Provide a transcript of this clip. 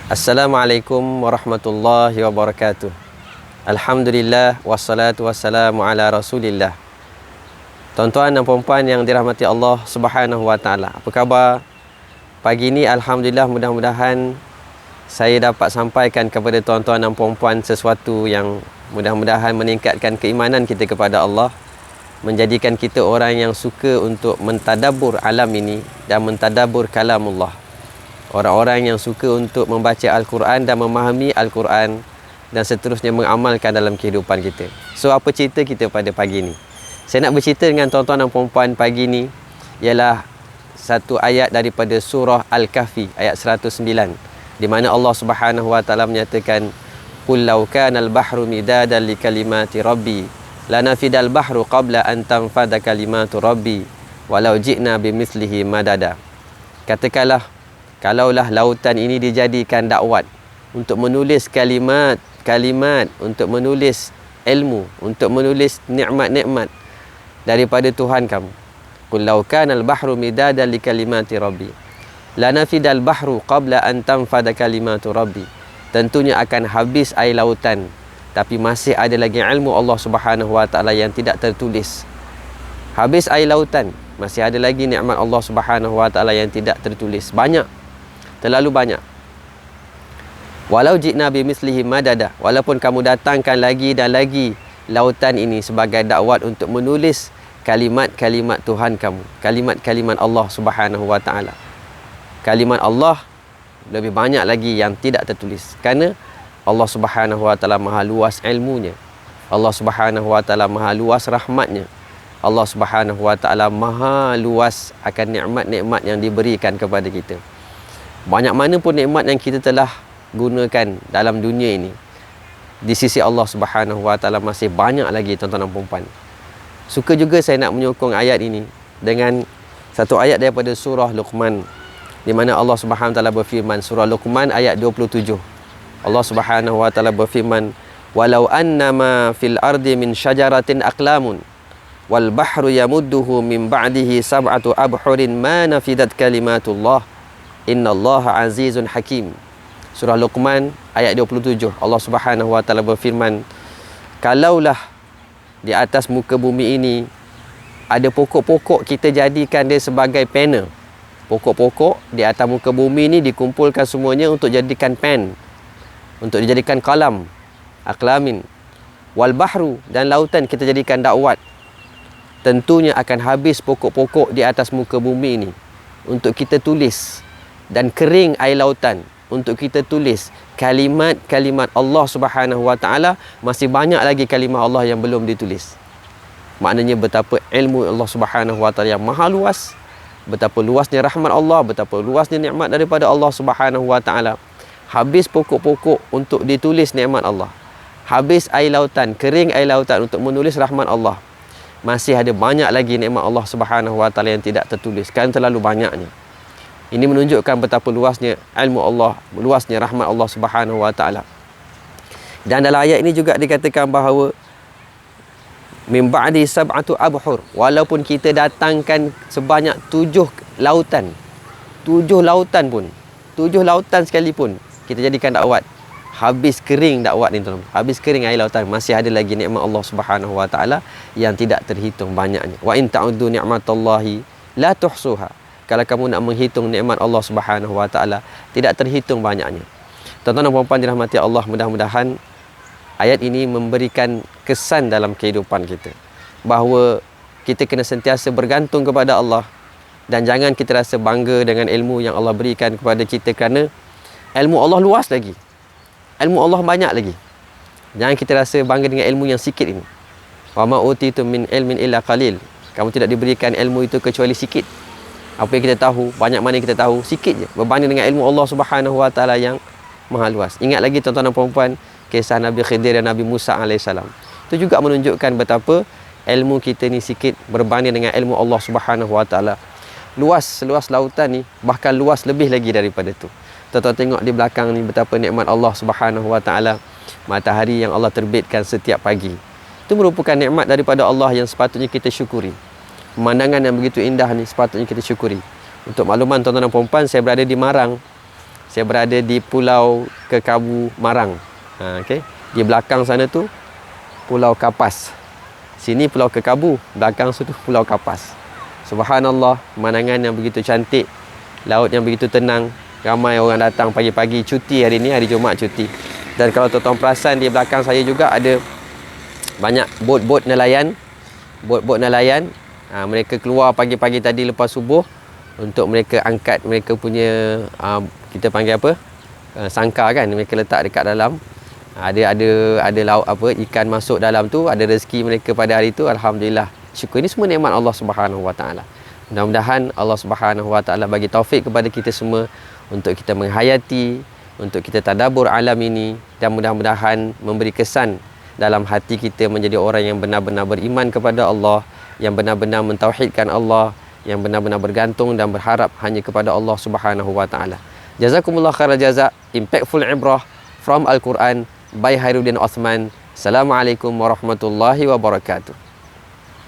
Assalamualaikum warahmatullahi wabarakatuh. Alhamdulillah wassalatu wassalamu ala Rasulillah. Tuan-tuan dan puan-puan yang dirahmati Allah Subhanahu wa taala. Apa khabar? Pagi ini alhamdulillah, mudah-mudahan saya dapat sampaikan kepada tuan-tuan dan puan-puan sesuatu yang mudah-mudahan meningkatkan keimanan kita kepada Allah, menjadikan kita orang yang suka untuk mentadabbur alam ini dan mentadabbur kalamullah. Orang-orang yang suka untuk membaca Al-Quran dan memahami Al-Quran dan seterusnya mengamalkan dalam kehidupan kita. So, apa cerita kita pada pagi ni? Saya nak bercerita dengan tuan-tuan dan puan-puan pagi ni ialah satu ayat daripada surah Al-Kahfi ayat 109, di mana Allah Subhanahu wa taala menyatakan, "Qul law kana al-bahru midadan li kalimati rabbi lanafidal bahru qabla an tanfada kalimatu rabbi walau ji'na bimithlihi madada." Katakanlah, kalaulah lautan ini dijadikan dakwat untuk menulis kalimat-kalimat, untuk menulis ilmu, untuk menulis nikmat-nikmat daripada Tuhan kamu. Qul law kana al-bahru midadan li kalimati rabbi lanafidal bahru qabla an tanfada kalimatu rabbi. Tentunya akan habis air lautan, tapi masih ada lagi ilmu Allah Subhanahu wa taala yang tidak tertulis. Habis air lautan, masih ada lagi nikmat Allah Subhanahu wa taala yang tidak tertulis. Banyak, terlalu banyak. Walau ji'na bimislihi madada, walaupun kamu datangkan lagi dan lagi lautan ini sebagai dakwat untuk menulis kalimat-kalimat Tuhan kamu, kalimat-kalimat Allah Subhanahu wa taala. Kalimat Allah lebih banyak lagi yang tidak tertulis, kerana Allah Subhanahu wa taala maha luas ilmunya. Allah Subhanahu wa taala maha luas rahmatnya. Allah Subhanahu wa taala maha luas akan nikmat-nikmat yang diberikan kepada kita. Banyak mana pun nikmat yang kita telah gunakan dalam dunia ini, di sisi Allah Subhanahu wa taala masih banyak lagi, tuan-tuan dan puan-puan. Suka juga saya nak menyokong ayat ini dengan satu ayat daripada surah Luqman, di mana Allah Subhanahu wa taala berfirman, surah Luqman ayat 27. Allah Subhanahu wa taala berfirman, "Walau annama fil ardi min syajaratin aqlamun wal bahru yamudduhu min ba'dihi sab'atu abhurin ma nafidat kalimatullah innallaha azizun hakim." Surah Luqman ayat 27. Allah Subhanahu wa taala berfirman, kalaulah di atas muka bumi ini ada pokok-pokok, kita jadikan dia sebagai pena. Pokok-pokok di atas muka bumi ini dikumpulkan semuanya untuk jadikan pen, untuk dijadikan kalam, aklamin. Wal bahru, dan lautan kita jadikan dakwat. Tentunya akan habis pokok-pokok di atas muka bumi ini untuk kita tulis, dan kering air lautan untuk kita tulis kalimat-kalimat Allah Subhanahu wa taala. Masih banyak lagi kalimat Allah yang belum ditulis. Maknanya betapa ilmu Allah Subhanahu wa taala yang maha luas, betapa luasnya rahmat Allah, betapa luasnya nikmat daripada Allah Subhanahu wa taala. Habis pokok-pokok untuk ditulis nikmat Allah, habis air lautan, kering air lautan untuk menulis rahmat Allah. Masih ada banyak lagi nikmat Allah Subhanahu wa taala yang tidak tertulis, kan terlalu banyaknya. Ini menunjukkan betapa luasnya ilmu Allah, luasnya rahmat Allah Subhanahu wa taala. Dan dalam ayat ini juga dikatakan bahawa min ba'di sab'atu abhur, walaupun kita datangkan sebanyak 7 lautan, 7 lautan pun, 7 lautan sekalipun kita jadikan dakwat, habis kering dakwat ni, tuan. Habis kering air lautan, masih ada lagi nikmat Allah Subhanahu wa taala yang tidak terhitung banyaknya. Wa in ta'uddu ni'matallahi la tuhsuha. Kalau kamu nak menghitung nikmat Allah Subhanahu wa taala, tidak terhitung banyaknya. Tuan-tuan dan puan-puan dirahmati Allah, mudah-mudahan ayat ini memberikan kesan dalam kehidupan kita, bahawa kita kena sentiasa bergantung kepada Allah, dan jangan kita rasa bangga dengan ilmu yang Allah berikan kepada kita, kerana ilmu Allah luas lagi, ilmu Allah banyak lagi. Jangan kita rasa bangga dengan ilmu yang sikit ini. Wa ma utitu min ilmin illa qalil. Kamu tidak diberikan ilmu itu kecuali sikit. Apa yang kita tahu, banyak mana yang kita tahu, sikit je berbanding dengan ilmu Allah Subhanahu wa taala yang maha luas. Ingat lagi tuan-tuan dan puan-puan, kisah Nabi Khidir dan Nabi Musa alaihissalam. Itu juga menunjukkan betapa ilmu kita ni sikit berbanding dengan ilmu Allah Subhanahu wa taala. Luas lautan ni, bahkan luas lebih lagi daripada tu. Tuan-tuan tengok di belakang ni betapa nikmat Allah Subhanahu wa taala. Matahari yang Allah terbitkan setiap pagi, itu merupakan nikmat daripada Allah yang sepatutnya kita syukuri. Pemandangan yang begitu indah ni sepatutnya kita syukuri. Untuk makluman tuan-tuan dan puan-puan, saya berada di Marang. Saya berada di Pulau Kekabu Marang. Okey. Di belakang sana tu Pulau Kapas. Sini Pulau Kekabu, belakang situ Pulau Kapas. Subhanallah, pemandangan yang begitu cantik, laut yang begitu tenang. Ramai orang datang pagi-pagi, cuti hari ni, hari Jumaat cuti. Dan kalau tuan-tuan perasan, di belakang saya juga ada banyak bot-bot nelayan. Bot-bot nelayan, mereka keluar pagi-pagi tadi lepas subuh untuk mereka angkat mereka punya kita panggil apa, sangkar kan, mereka letak dekat dalam. Ada lauk apa, ikan masuk dalam tu, ada rezeki mereka pada hari tu. Alhamdulillah, syukur. Ini semua nikmat Allah Subhanahu Wa Taala. Mudah-mudahan Allah Subhanahu Wa Taala bagi taufik kepada kita semua untuk kita menghayati, untuk kita tadabbur alam ini, dan mudah-mudahan memberi kesan dalam hati kita menjadi orang yang benar-benar beriman kepada Allah, yang benar-benar mentauhidkan Allah, yang benar-benar bergantung dan berharap hanya kepada Allah Subhanahu Wa Taala. Jazakumullah khairal jazak. Impactful ibrah from Al-Quran by Khairuddin Othman. Assalamualaikum warahmatullahi wabarakatuh.